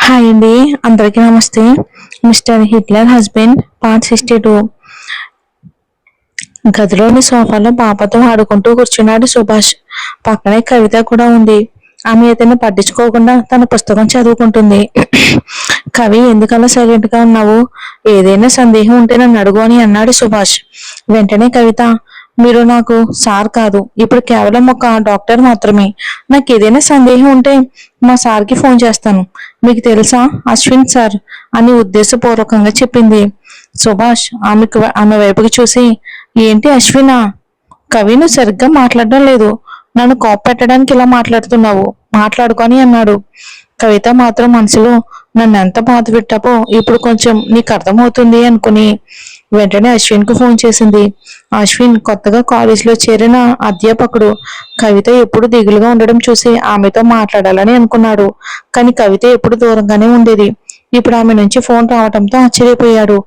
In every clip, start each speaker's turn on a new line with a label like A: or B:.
A: Hi అండి. అందరికీ నమస్తే. Mister Hitler husband part 62. గదిలోని సోఫాలో పాపతో ఆడుకుంటూ కూర్చున్నాడు సుభాష్. పక్కనే కవిత కూడా ఉంది. ఆమె అతన్ని పట్టించుకోకుండా తన పుస్తకం చదువుకుంటుంది. కవి, ఎందుకలా సైలెంట్ గా ఉన్నావు? ఏదైనా సందేహం ఉంటే నన్ను అడుగు అని అన్నాడు సుభాష్. వెంటనే కవిత, మీరు నాకు సార్ కాదు, ఇప్పుడు కేవలం ఒక డాక్టర్ మాత్రమే. నాకు ఏదైనా సందేహం ఉంటే మా సార్కి ఫోన్ చేస్తాను. మీకు తెలుసా అశ్విన్ సార్ అని ఉద్దేశపూర్వకంగా చెప్పింది. సుభాష్ ఆమె వైపుకి చూసి, ఏంటి అశ్వినా? కవిను సరిగ్గా మాట్లాడడం లేదు. నన్ను కోప్పెట్టడానికి ఇలా మాట్లాడుతున్నావు. మాట్లాడుకొని అన్నాడు. కవిత మాత్రం మనసులో, నన్ను ఎంత బాధ పెట్టావో ఇప్పుడు కొంచెం నీకు అర్థమవుతుంది అనుకుని వెంటనే అశ్విన్ కు ఫోన్ చేసింది. అశ్విన్ కొత్తగా కాలేజీలో చేరిన అధ్యాపకుడు. కవిత ఎప్పుడు దిగులుగా ఉండడం చూసి ఆమెతో మాట్లాడాలని అనుకున్నాడు. కానీ కవిత ఎప్పుడు దూరంగానే ఉండేది. ఇప్పుడు ఆమె నుంచి ఫోన్ రావడంతో ఆశ్చర్యపోయాడు.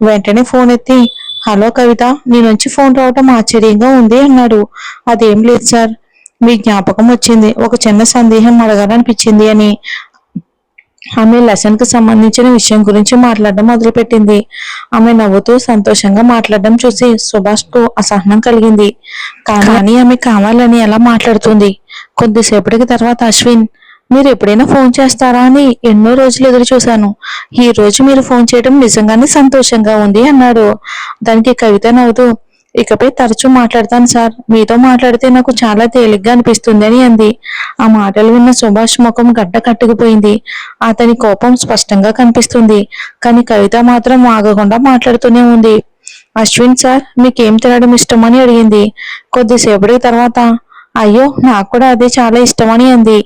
A: వెంటనే ఫోన్ ఎత్తి, హలో కవిత, నీ నుంచి ఫోన్ రావటం ఆశ్చర్యంగా ఉంది అన్నాడు. అదేం లేదు సార్, మీ జ్ఞాపకం వచ్చింది, ఒక చిన్న సందేహం అడగాలనిపించింది అని ఆమె లెసన్ కు సంబంధించిన విషయం గురించి మాట్లాడడం మొదలుపెట్టింది. ఆమె నవ్వుతూ సంతోషంగా మాట్లాడడం చూసి సుభాష్ కు అసహనం కలిగింది. కానీ ఆమె కావాలని ఎలా మాట్లాడుతుంది. కొద్దిసేపటికి తర్వాత అశ్విన్, మీరు ఎప్పుడైనా ఫోన్ చేస్తారా అని ఎన్నో రోజులు ఎదురు చూశాను. ఈ రోజు మీరు ఫోన్ చేయడం నిజంగానే సంతోషంగా ఉంది అన్నాడు. దానికి కవిత నవ్వుతూ, ఇకపై తరచూ మాట్లాడతాను సార్, మీతో మాట్లాడితే నాకు చాలా తేలిగ్గా అనిపిస్తుంది అని అంది. ఆ మాటలు విన్న సుభాష్ ముఖం గడ్డ కట్టుకుపోయింది. అతని కోపం స్పష్టంగా కనిపిస్తుంది. కానీ కవిత మాత్రం ఆగకుండా మాట్లాడుతూనే ఉంది. అశ్విన్ సార్, మీకేం తినడం ఇష్టమని అడిగింది. కొద్దిసేపటి తర్వాత, అయ్యో నాకు కూడా అదే చాలా ఇష్టమని అంది.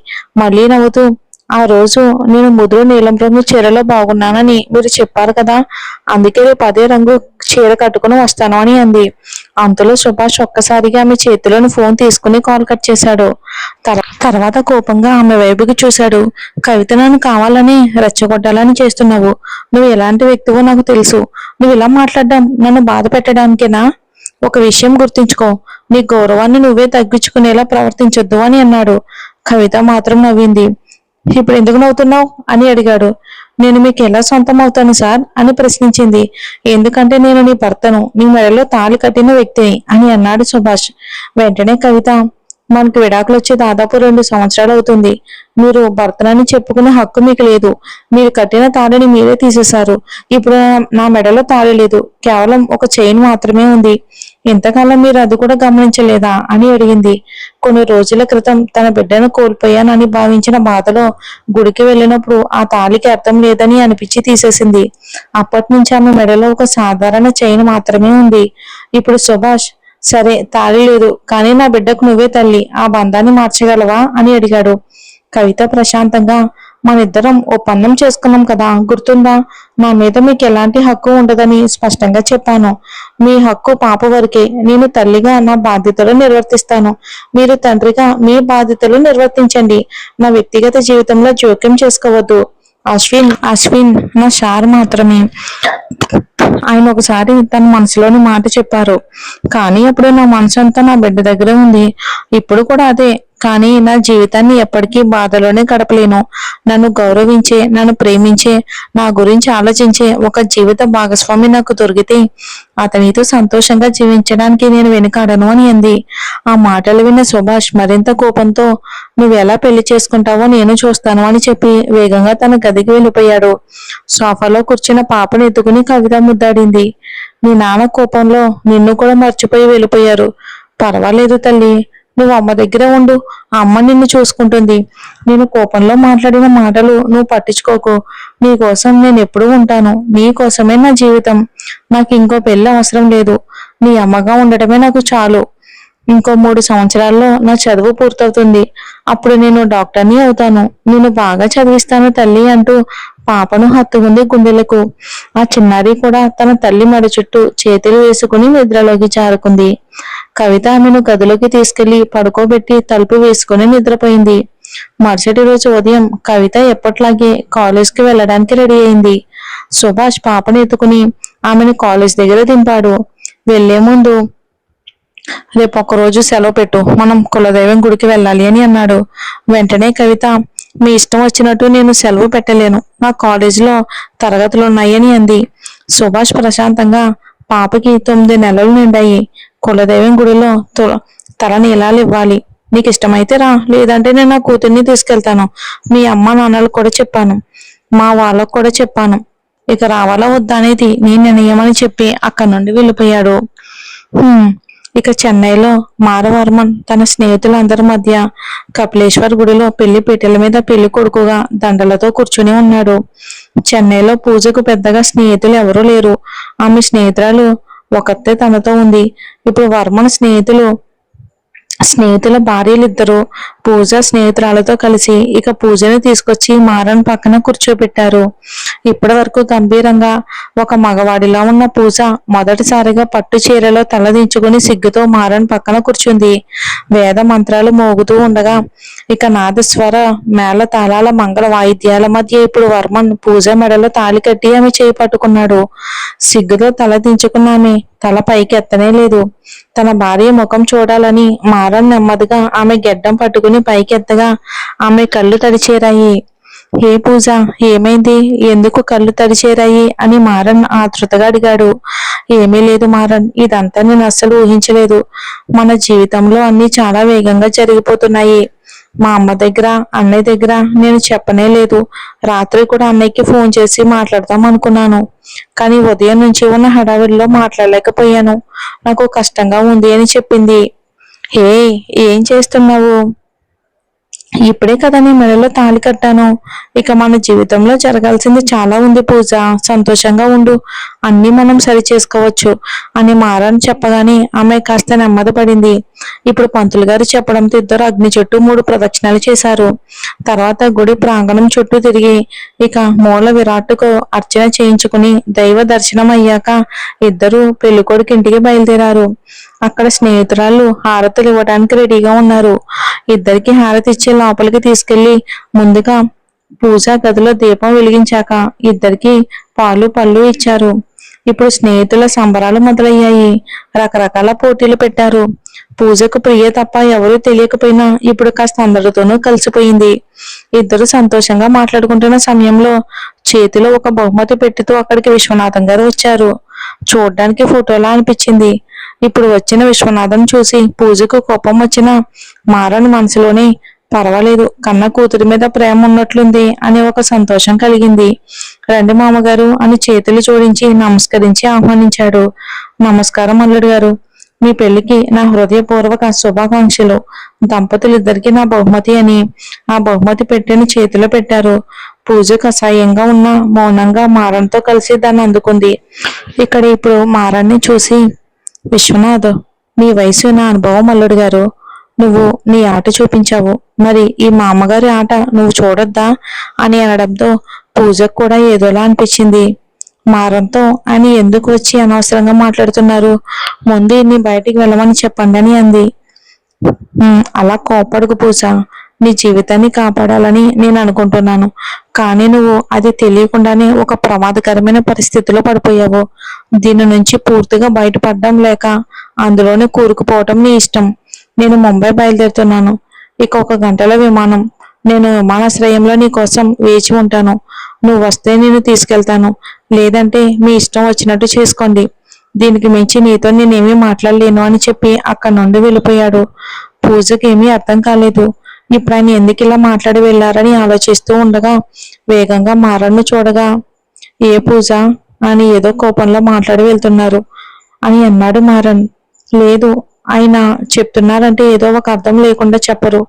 A: మళ్ళీ నవ్వుతూ, ఆ రోజు నేను ముదురు నీలం రంగు చీరలో బాగున్నానని మీరు చెప్పారు కదా, అందుకే రేపు అదే రంగు చీర కట్టుకుని వస్తాను అని అంది. అంతలో సుభాష్ ఒక్కసారిగా ఆమె చేతిలోని ఫోన్ తీసుకుని కాల్ కట్ చేశాడు. తర్వాత కోపంగా ఆమె వైపుకి చూశాడు. కవిత, నన్ను కావాలని రెచ్చగొట్టాలని చేస్తున్నావు. నువ్వు ఎలాంటి వ్యక్తివో నాకు తెలుసు. నువ్వు ఇలా మాట్లాడడం నన్ను బాధ పెట్టడానికేనా? ఒక విషయం గుర్తుంచుకో, నీ గౌరవాన్ని నువ్వే తగ్గించుకునేలా ప్రవర్తించొద్దు అని అన్నాడు. కవిత మాత్రం నవ్వింది. ఇప్పుడు ఎందుకు నవ్వుతున్నావు అని అడిగాడు. నేను మీకు ఎలా సొంతం అవుతాను సార్ అని ప్రశ్నించింది. ఎందుకంటే నేను నీ భర్తను, నీ మెడలో తాళి కట్టిన వ్యక్తిని అని అన్నాడు సుభాష్. వెంటనే కవిత, మనకు విడాకులు వచ్చి దాదాపు 2 సంవత్సరాలు అవుతుంది. మీరు భర్తనని చెప్పుకునే హక్కు మీకు లేదు. మీరు కట్టిన తాళిని మీరే తీసేశారు. ఇప్పుడు నా మెడలో తాళి లేదు, కేవలం ఒక చైన్ మాత్రమే ఉంది. ఇంతకాలం మీరు అది కూడా గమనించలేదా అని అడిగింది. కొన్ని రోజుల క్రితం తన బిడ్డను కోల్పోయానని భావించిన బాధలో గుడికి వెళ్ళినప్పుడు ఆ తాళికి అర్థం లేదని అనిపించి తీసేసింది. అప్పటి నుంచి ఆమె మెడలో ఒక సాధారణ చైన్ మాత్రమే ఉంది. ఇప్పుడు సుభాష్, సరే తాళి లేదు, కానీ నా బిడ్డకు నువ్వే తల్లి, ఆ బంధాన్ని మార్చగలవా అని అడిగాడు. కవిత ప్రశాంతంగా, మనిద్దరం ఒప్పందం చేసుకున్నాం కదా, గుర్తుందా? నా మీద మీకు ఎలాంటి హక్కు ఉండదని స్పష్టంగా చెప్పాను. మీ హక్కు పాప వరకే. నేను తల్లిగా నా బాధ్యతలు నిర్వర్తిస్తాను. మీరు తండ్రిగా మీ బాధ్యతలు నిర్వర్తించండి. నా వ్యక్తిగత జీవితంలో జోక్యం చేసుకోవద్దు. అశ్విన్ నా సార్ మాత్రమే. ఆయన ఒకసారి తన మనసులోని మాట చెప్పారు. కానీ అప్పుడు నా మనసు అంతా నా బిడ్డ దగ్గరే ఉంది. ఇప్పుడు కూడా అదే. కానీ నా జీవితాన్ని ఎప్పటికీ బాధలోనే గడపలేను. నన్ను గౌరవించే, నన్ను ప్రేమించే, నా గురించి ఆలోచించే ఒక జీవిత భాగస్వామి నాకు దొరికితే అతనితో సంతోషంగా జీవించడానికి నేను వెనుకాడను అని అంది. ఆ మాటలు విన్న సుభాష్ మరింత కోపంతో, నువ్వు ఎలా పెళ్లి చేసుకుంటావో నేను చూస్తాను అని చెప్పి వేగంగా తన గదికి వెళ్ళిపోయాడు. సోఫాలో కూర్చున్న పాపను ఎత్తుకుని కవిత ముద్దాడింది. నీ నాన్న కోపంలో నిన్ను కూడా మర్చిపోయి వెళ్ళిపోయారు. పర్వాలేదు తల్లి, నువ్వు అమ్మ దగ్గర ఉండు, అమ్మ నిన్ను చూసుకుంటుంది. నేను కోపంలో మాట్లాడిన మాటలు నువ్వు పట్టించుకోకు. నీ కోసం నేను ఎప్పుడూ ఉంటాను. నీ కోసమే నా జీవితం. నాకు ఇంకో పెళ్లి అవసరం లేదు. నీ అమ్మగా ఉండటమే నాకు చాలు. ఇంకో 3 సంవత్సరాల్లో నా చదువు పూర్తవుతుంది. అప్పుడు నేను డాక్టర్ని అవుతాను. నేను బాగా చదివిస్తాను తల్లి అంటూ పాపను హత్తుకుంది గుండెలకు. ఆ చిన్నారి కూడా తన తల్లి మెడ చుట్టూ చేతులు వేసుకుని నిద్రలోకి జారుకుంది. కవిత ఆమెను గదిలోకి తీసుకెళ్లి పడుకోబెట్టి తలుపు వేసుకుని నిద్రపోయింది. మరుసటి రోజు ఉదయం కవిత ఎప్పట్లాగే కాలేజ్కి వెళ్ళడానికి రెడీ అయింది. సుభాష్ పాపను ఎత్తుకుని ఆమెను కాలేజ్ దగ్గర దింపాడు. వెళ్లే ముందు, రేపు 1 రోజు సెలవు పెట్టు, మనం కులదైవం గుడికి వెళ్ళాలి అని అన్నాడు. వెంటనే కవిత, మీ ఇష్టం వచ్చినట్టు నేను సెలవు పెట్టలేను, నా కాలేజీలో తరగతులు ఉన్నాయని అంది. సుభాష్ ప్రశాంతంగా, పాపకి 9 నెలలు నిండాయి. కులదైవం గుడిలో తల నీలాలు ఇవ్వాలి. నీకు ఇష్టమైతే రా, లేదంటే నేను నా కూతుర్ని తీసుకెళ్తాను. మీ అమ్మ నాన్నలకు కూడా చెప్పాను, మా వాళ్ళకు కూడా చెప్పాను. ఇక రావాలా వద్దా అనేది నీ నిర్ణయమని చెప్పి అక్కడి నుండి వెళ్ళిపోయాడు. ఇక చెన్నైలో మారవర్మన్ తన స్నేహితులందరి మధ్య కపిలేశ్వర్ గుడిలో పెళ్లి పీటల మీద పెళ్లి కొడుకుగా దండలతో కూర్చుని ఉన్నాడు. చెన్నైలో పూజకు పెద్దగా స్నేహితులు ఎవరూ లేరు. ఆమె స్నేహితురాలు ఒకతే తనతో ఉంది. ఇప్పుడు వర్మన్ స్నేహితుల భార్యలిద్దరూ పూజ స్నేహితురాలతో కలిసి ఇక పూజని తీసుకొచ్చి మారన్ పక్కన కూర్చోబెట్టారు. ఇప్పటి వరకు గంభీరంగా ఒక మగవాడిలా ఉన్న పూజ మొదటిసారిగా పట్టు చీరలో తలదించుకుని సిగ్గుతో మారన్ పక్కన కూర్చుంది. వేద మంత్రాలు మోగుతూ ఉండగా ఇక నాదస్వర మేళ తాళాల మంగళ వాయిద్యాల మధ్య ఇప్పుడు వర్మన్ పూజ మెడలో తాళి కట్టి ఆమె చేయి పట్టుకున్నాడు. సిగ్గుతో తల దించుకున్న ఆమె తల పైకి ఎత్తనే లేదు. తన భార్య ముఖం చూడాలని మారన్ నెమ్మదిగా ఆమె గెడ్డం పట్టుకుని పైకి ఎత్తగా ఆమె కళ్ళు తడిచేరాయి. హే పూజ, ఏమైంది? ఎందుకు కళ్ళు తడిచేరాయి అని మారన్ ఆతృతగా అడిగాడు. ఏమీ లేదు మారన్, ఇదంతా నేను అస్సలు ఊహించలేదు. మన జీవితంలో అన్ని చాలా వేగంగా జరిగిపోతున్నాయి. మా అమ్మ దగ్గర, అన్నయ్య దగ్గర నేను చెప్పనే లేదు. రాత్రి కూడా అన్నయ్యకి ఫోన్ చేసి మాట్లాడదాం అనుకున్నాను, కానీ ఉదయం నుంచి ఉన్న హడావిడిలో మాట్లాడలేకపోయాను. నాకు కష్టంగా ఉంది అని చెప్పింది. హే, ఏం చేస్తున్నావు? ఇప్పుడే కదా నీ మెడలో తాళి కట్టాను. ఇక మన జీవితంలో జరగాల్సింది చాలా ఉంది పూజ, సంతోషంగా ఉండు, అన్ని మనం సరి చేసుకోవచ్చు అని మారన్ చెప్పగానే ఆమె కాస్త నెమ్మది పడింది. ఇప్పుడు పంతులు గారు చెప్పడంతో ఇద్దరు అగ్ని చుట్టూ 3 ప్రదక్షిణాలు చేశారు. తర్వాత గుడి ప్రాంగణం చుట్టూ తిరిగి ఇక మూల విరాట్టుకు అర్చన చేయించుకుని దైవ దర్శనం అయ్యాక ఇద్దరు పెళ్లికొడుకు ఇంటికి బయలుదేరారు. అక్కడ స్నేహితురాలు హారతులు ఇవ్వడానికి రెడీగా ఉన్నారు. ఇద్దరికి హారతి ఇచ్చి లోపలికి తీసుకెళ్లి ముందుగా పూజా గదిలో దీపం వెలిగించాక ఇద్దరికి పాలు పళ్ళు ఇచ్చారు. ఇప్పుడు స్నేహితుల సంబరాలు మొదలయ్యాయి. రకరకాల పోటీలు పెట్టారు. పూజకు ప్రియ తప్ప ఎవరూ తెలియకపోయినా ఇప్పుడు కాస్త అందరితోనూ కలిసిపోయింది. ఇద్దరు సంతోషంగా మాట్లాడుకుంటున్న సమయంలో చేతిలో ఒక బహుమతి పెట్టితో అక్కడికి విశ్వనాథం గారు వచ్చారు. చూడ్డానికి ఫోటోలా అనిపించింది. ఇప్పుడు వచ్చిన విశ్వనాథం చూసి పూజకు కోపం వచ్చిన మారన్ మనసులోనే పర్వాలేదు, కన్న కూతురి మీద ప్రేమ ఉన్నట్లుంది అని ఒక సంతోషం కలిగింది. రండి మామగారు అని చేతులు జోడించి నమస్కరించి ఆహ్వానించాడు. నమస్కారం అల్లుడు గారు, మీ పెళ్లికి నా హృదయపూర్వక శుభాకాంక్షలు. దంపతులిద్దరికీ నా బహుమతి అని ఆ బహుమతి పెట్టిన చేతిలో పెట్టారు. పూజకు అసహ్యంగా ఉన్న మౌనంగా మారన్తో కలిసి దాన్ని అందుకుంది. ఇక్కడ ఇప్పుడు మారాన్ని చూసి, విశ్వనాథ్, నీ వయసు నా అనుభవం అల్లుడు గారు, నువ్వు నీ ఆట చూపించావు, మరి ఈ మా అమ్మగారి ఆట నువ్వు చూడొద్దా అని అనడంతో పూజకు కూడా ఏదోలా అనిపించింది. మారంతో ఆయన ఎందుకు వచ్చి అనవసరంగా మాట్లాడుతున్నారు, ముందు నీ బయటికి వెళ్ళమని చెప్పండి అని అంది. అలా కోపడుకు పూజ, నీ జీవితాన్ని కాపాడాలని నేను అనుకుంటున్నాను, కానీ నువ్వు అది తెలియకుండానే ఒక ప్రమాదకరమైన పరిస్థితిలో పడిపోయావు. దీని నుంచి పూర్తిగా బయటపడడం లేక అందులోనే కూరుకుపోవటం నీ ఇష్టం. నేను ముంబై బయలుదేరుతున్నాను. ఇక 1 గంటల విమానం. నేను విమానాశ్రయంలో నీ కోసం వేచి ఉంటాను. నువ్వు వస్తే నేను తీసుకెళ్తాను, లేదంటే మీ ఇష్టం వచ్చినట్టు చేసుకోండి. దీనికి మించి నీతో నేనేమీ మాట్లాడలేను అని చెప్పి అక్కడి నుండి వెళ్ళిపోయాడు. పూజకి ఏమీ అర్థం కాలేదు. ఇప్పుడు ఆయన ఎందుకు ఇలా మాట్లాడి వెళ్ళారని ఆలోచిస్తూ ఉండగా వేగంగా మారన్ను చూడగా, ఏ పూజ అని ఏదో కోపంలో మాట్లాడి వెళ్తున్నారు అని అన్నాడు మారన్. లేదు, ఆయన చెప్తున్నారంటే ఏదో ఒక అర్థం లేకుండా చెప్పరు.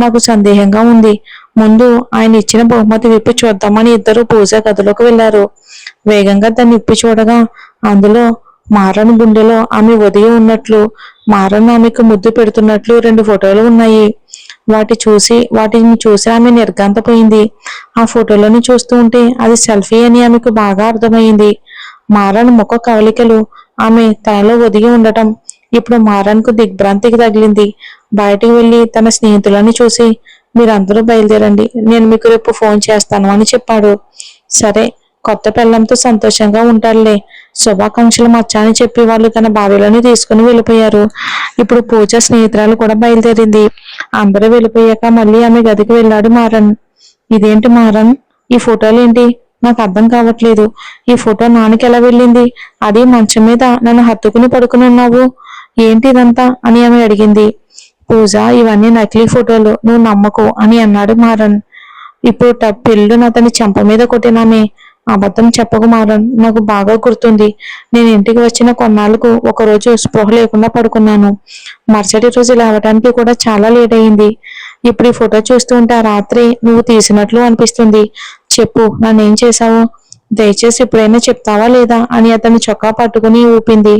A: నాకు సందేహంగా ఉంది. ముందు ఆయన ఇచ్చిన బహుమతి విప్పి చూద్దామని ఇద్దరు పూజ గదిలోకి వెళ్లారు. వేగంగా దాన్ని విప్పి చూడగా అందులో మారన్ గుండెలో ఆమె ఉదయం ఉన్నట్లు, మారన్ ఆమెకు ముద్దు పెడుతున్నట్లు 2 ఫోటోలు ఉన్నాయి. వాటిని చూసి ఆమె నిర్ఘాంతపోయింది. ఆ ఫోటోలను చూస్తూ ఉంటే అది సెల్ఫీ అని ఆమెకు బాగా అర్థమైంది. మారన్ ముఖ కవలికలు ఆమె తనలో ఒదిగి ఉండటం ఇప్పుడు మారన్కు దిగ్భ్రాంతికి తగిలింది. బయటికి వెళ్లి తన స్నేహితులని చూసి, మీరందరూ బయలుదేరండి, నేను మీకు రేపు ఫోన్ చేస్తాను అని చెప్పాడు. సరే, కొత్త పిల్లంతో సంతోషంగా ఉంటారులే, శుభాకాంక్షలు మచ్చా అని చెప్పి వాళ్ళు తన భార్యలను తీసుకుని వెళ్ళిపోయారు. ఇప్పుడు పూజ స్నేహితురాలు కూడా బయలుదేరింది. అందరూ వెళ్ళిపోయాక మళ్ళీ ఆమె గదికి వెళ్ళాడు మారన్. ఇదేంటి మారన్, ఈ ఫోటోలు ఏంటి? నాకు అర్థం కావట్లేదు. ఈ ఫోటో నాన్నకి ఎలా వెళ్ళింది? అది మంచం మీద నన్ను హత్తుకుని పడుకుని ఉన్నావు. ఏంటి ఇదంతా అని ఆమె అడిగింది. పూజ, ఇవన్నీ నకిలీ ఫోటోలు, నువ్వు నమ్మకు అని అన్నాడు మారన్. ఇప్పుడు పెళ్ళును అతని చెంప మీద కొట్టినామే. అబద్ధం చెప్పకు మారన్, నాకు బాగా గుర్తుంది. నేను ఇంటికి వచ్చిన కొన్నాళ్లకు ఒకరోజు స్పృహ లేకుండా పడుకున్నాను. మరుసటి రోజు లేవటానికి కూడా చాలా లేట్ అయింది. ఇప్పుడు ఈ ఫోటో చూస్తూ ఉంటే ఆ రాత్రి నువ్వు తీసినట్లు అనిపిస్తుంది. చెప్పు, నన్నేం చేశావు? దయచేసి ఇప్పుడైనా చెప్తావా లేదా అని అతను చొక్కా పట్టుకుని ఊపింది.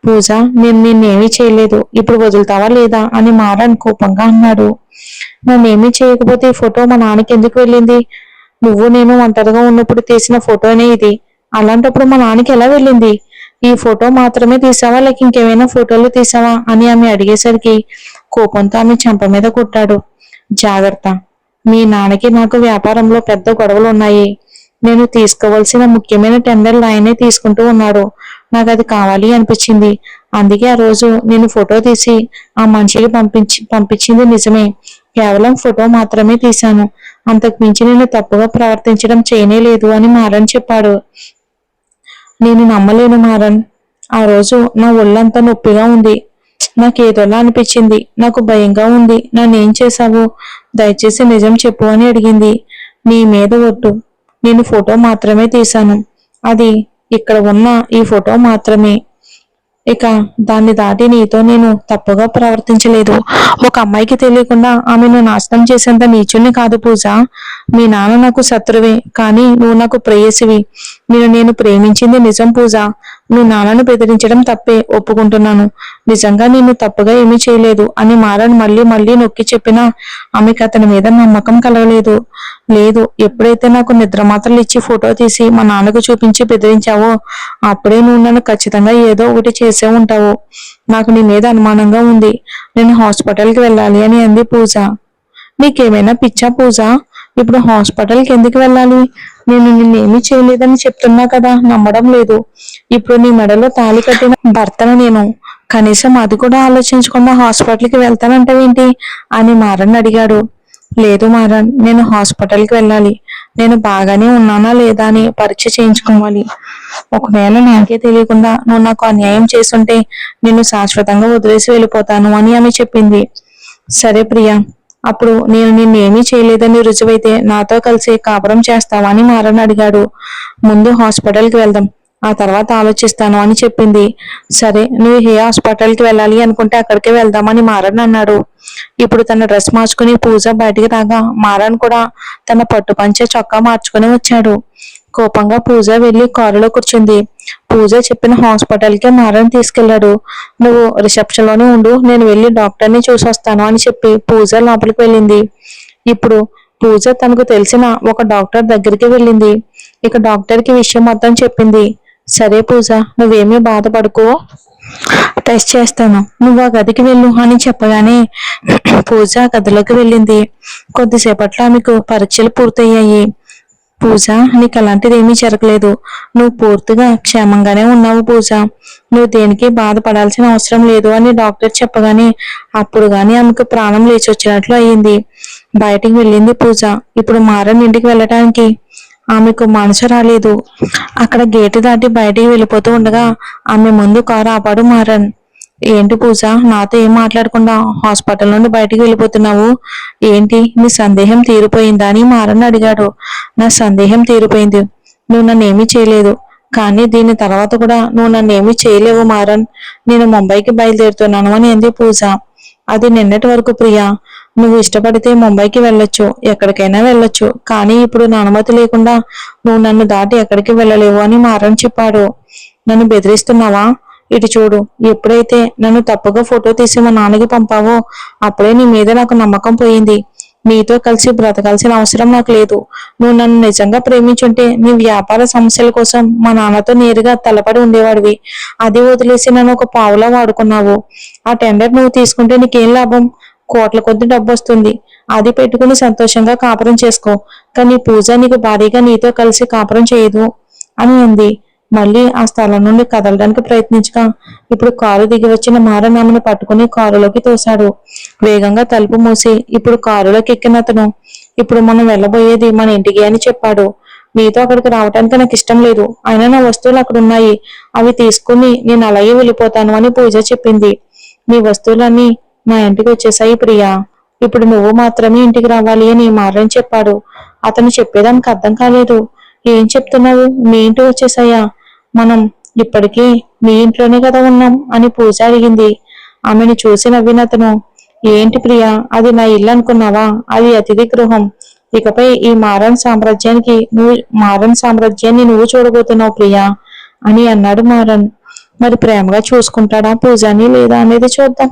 A: పూజ, నేను నిన్నేమీ చేయలేదు, ఇప్పుడు వదులుతావా లేదా అని మారన్ కోపంగా అన్నాడు. నన్నేమీ చేయకపోతే ఈ ఫోటో మా నాన్నకి ఎందుకు వెళ్ళింది? నువ్వు నేను ఒంటరిగా ఉన్నప్పుడు తీసిన ఫోటోనే ఇది. అలాంటప్పుడు మా నాన్నకి ఎలా వెళ్ళింది? ఈ ఫోటో మాత్రమే తీసావా, లేక ఇంకేమైనా ఫోటోలు తీసావా అని ఆమె అడిగేసరికి కోపంతో ఆమె చెంప మీద కొట్టాడు. జాగ్రత్త, మీ నాన్నకి నాకు వ్యాపారంలో పెద్ద గొడవలు ఉన్నాయి. నేను తీసుకోవాల్సిన ముఖ్యమైన టెండర్లు ఆయనే తీసుకుంటూ ఉన్నాడు. నాకు అది కావాలి అనిపించింది. అందుకే ఆ రోజు నేను ఫోటో తీసి ఆ మనిషికి పంపించింది నిజమే. కేవలం ఫోటో మాత్రమే తీశాను. అంతకు మించి నేను తప్పుగా ప్రవర్తించడం చేయనే లేదు అని మారన్ చెప్పాడు. నేను నమ్మలేను మారన్. ఆ రోజు నా ఒళ్ళంతా నొప్పిగా ఉంది. నాకేదోలా అనిపించింది. నాకు భయంగా ఉంది. నన్నేం చేశావు? దయచేసి నిజం చెప్పు అని అడిగింది. నీ మీద ఒట్టు, నేను ఫోటో మాత్రమే తీశాను. అది ఇక్కడ ఉన్న ఈ ఫోటో మాత్రమే. ఇక దాన్ని దాటి నీతో నేను తప్పుగా ప్రవర్తించలేదు. ఒక అమ్మాయికి తెలియకుండా ఆమెను నాశనం చేసేంత నీచుణ్ణి కాదు పూజ. మీ నాన్న నాకు శత్రువే, కానీ నువ్వు నాకు ప్రేయసివి. నేను ప్రేమించింది నిజం పూజ. మీ నాన్నను బెదిరించడం తప్పే, ఒప్పుకుంటున్నాను. నిజంగా నేను తప్పుగా ఏమీ చేయలేదు అని మారన్ మళ్ళీ మళ్ళీ నొక్కి చెప్పినా ఆమెకు అతని మీద నమ్మకం కలగలేదు. లేదు, ఎప్పుడైతే నాకు నిద్రమాత్రలు ఇచ్చి ఫోటో తీసి మా నాన్నకు చూపించి బెదిరించావో అప్పుడే నువ్వు నన్ను ఖచ్చితంగా ఏదో ఒకటి చేసే ఉంటావు. నాకు నీ మీద అనుమానంగా ఉంది. నేను హాస్పిటల్కి వెళ్ళాలి అని అంది పూజ. నీకేమైనా పిచ్చా పూజ? ఇప్పుడు హాస్పిటల్కి ఎందుకు వెళ్ళాలి? నేను నిన్నేమీ చేయలేదని చెప్తున్నా కదా, నమ్మడం లేదు. ఇప్పుడు నీ మెడలో తాళి కట్టిన భర్తను నేను. కనీసం అది కూడా ఆలోచించకుండా హాస్పిటల్కి వెళ్తానంటావేంటి అని మారన్ అడిగాడు. లేదు మారన్, నేను హాస్పిటల్కి వెళ్ళాలి. నేను బాగానే ఉన్నానా లేదా అని పరీక్ష చేయించుకోవాలి. ఒకవేళ నాకే తెలియకుండా నువ్వు నాకు అన్యాయం చేసుంటే నిన్ను శాశ్వతంగా వదిలేసి వెళ్ళిపోతాను అని ఆమె చెప్పింది. సరే ప్రియా, అప్పుడు నేను నిన్నేమీ చేయలేదని రుజువైతే నాతో కలిసి కాపురం చేస్తావా అని మారన్ అడిగాడు. ముందు హాస్పిటల్కి వెళ్దాం, ఆ తర్వాత ఆలోచిస్తాను అని చెప్పింది. సరే, నువ్వు ఏ హాస్పిటల్కి వెళ్ళాలి అనుకుంటే అక్కడికే వెళ్దామని మారన్ అన్నాడు. ఇప్పుడు తన డ్రెస్ మార్చుకుని పూజ బయటికి రాగా మారన్ కూడా తన పట్టు పంచె చొక్కా మార్చుకుని వచ్చాడు. కోపంగా పూజ వెళ్లి కారులో కూర్చుంది. పూజ చెప్పిన హాస్పిటల్కే మారన్ తీసుకెళ్లాడు. నువ్వు రిసెప్షన్ లోనే ఉండు, నేను వెళ్లి డాక్టర్ని చూసొస్తాను అని చెప్పి పూజ లోపలికి వెళ్ళింది. ఇప్పుడు పూజ తనకు తెలిసిన ఒక డాక్టర్ దగ్గరికి వెళ్ళింది. ఇక డాక్టర్కి విషయం మొత్తం చెప్పింది. సరే పూజ, నువ్వేమీ బాధపడుకో, టెస్ట్ చేస్తాను, నువ్వు ఆ గదికి వెళ్ళు అని చెప్పగానే పూజ గదిలోకి వెళ్ళింది. కొద్దిసేపట్లో ఆమెకు పరీక్షలు పూర్తయ్యాయి. పూజ, నీకు అలాంటిది ఏమీ జరగలేదు. నువ్వు పూర్తిగా క్షేమంగానే ఉన్నావు పూజ. నువ్వు దేనికి బాధపడాల్సిన అవసరం లేదు అని డాక్టర్ చెప్పగానే అప్పుడు గాని ఆమెకు ప్రాణం లేచి వచ్చినట్లు అయ్యింది. బయటికి వెళ్ళింది పూజ. ఇప్పుడు మారన్ ఇంటికి వెళ్ళటానికి ఆమెకు మనసు రాలేదు. అక్కడ గేటు దాటి బయటికి వెళ్ళిపోతూ ఉండగా ఆమె ముందు కారు ఆపాడు మారన్. ఏంటి పూజ, నాతో ఏం మాట్లాడకుండా హాస్పిటల్ నుండి బయటికి వెళ్ళిపోతున్నావు? ఏంటి, నీ సందేహం తీరిపోయిందా అని మారన్ అడిగాడు. నా సందేహం తీరిపోయింది. నువ్వు నన్నేమీ చేయలేదు, కానీ దీని తర్వాత కూడా నువ్వు నన్నేమీ చేయలేవు మారన్. నేను ముంబైకి బయలుదేరుతున్నాను అని అంది పూజ. అది నిన్నటి వరకు ప్రియా. నువ్వు ఇష్టపడితే ముంబైకి వెళ్ళొచ్చు, ఎక్కడికైనా వెళ్ళొచ్చు, కానీ ఇప్పుడు నా అనుమతి లేకుండా నువ్వు నన్ను దాటి ఎక్కడికి వెళ్ళలేవు అని మారన్ చెప్పాడు. నన్ను బెదిరిస్తున్నావా? ఇటు చూడు, ఎప్పుడైతే నన్ను తప్పుగా ఫోటో తీసి మా నాన్నకి పంపావో అప్పుడే నీ మీద నాకు నమ్మకం పోయింది. నీతో కలిసి బ్రతకాల్సిన అవసరం నాకు లేదు. నువ్వు నన్ను నిజంగా ప్రేమించుంటే నీ వ్యాపార సమస్యల కోసం మా నాన్నతో నేరుగా తలపడి ఉండేవాడివి. అది వదిలేసి నన్ను ఒక పావులా వాడుకున్నావు. ఆ టెండర్ నువ్వు తీసుకుంటే నీకేం లాభం? కోట్ల కొద్ది డబ్బు వస్తుంది. అది పెట్టుకుని సంతోషంగా కాపురం చేసుకో, కానీ పూజ నీకు భారీగా నీతో కలిసి కాపురం చేయదు అని అంది. మళ్ళీ ఆ స్థలం నుండి కదలడానికి ప్రయత్నించగా ఇప్పుడు కారు దిగి వచ్చిన మారన్ ఆమెను పట్టుకుని కారులోకి తోశాడు. వేగంగా తలుపు మూసి ఇప్పుడు కారులోకి ఎక్కిన అతను ఇప్పుడు మనం వెళ్ళబోయేది మన ఇంటికి అని చెప్పాడు. నీతో అక్కడికి రావడానికి నాకు ఇష్టం లేదు. అయినా నా వస్తువులు అక్కడ ఉన్నాయి. అవి తీసుకుని నేను అలాగే వెళ్ళిపోతాను అని పూజ చెప్పింది. నీ వస్తువులన్నీ నా ఇంటికి వచ్చేసాయి ప్రియా. ఇప్పుడు నువ్వు మాత్రమే ఇంటికి రావాలి అని మారని చెప్పాడు. అతను చెప్పేదానికి అర్థం కాలేదు. ఏం చెప్తున్నావు? మీ ఇంటి వచ్చేసాయా? మనం ఇప్పటికీ మీ ఇంట్లోనే కదా ఉన్నాం అని పూజ అడిగింది. ఆమెను చూసి నవ్విన అతను, ఏంటి ప్రియా, అది నా ఇల్లు అనుకున్నావా? అది అతిథి గృహం. ఇకపై ఈ మారన్ సామ్రాజ్యాన్ని నువ్వు చూడబోతున్నావు ప్రియా అని అన్నాడు మారన్. మరి ప్రేమగా చూసుకుంటాడా పూజాని లేదా అనేది చూద్దాం.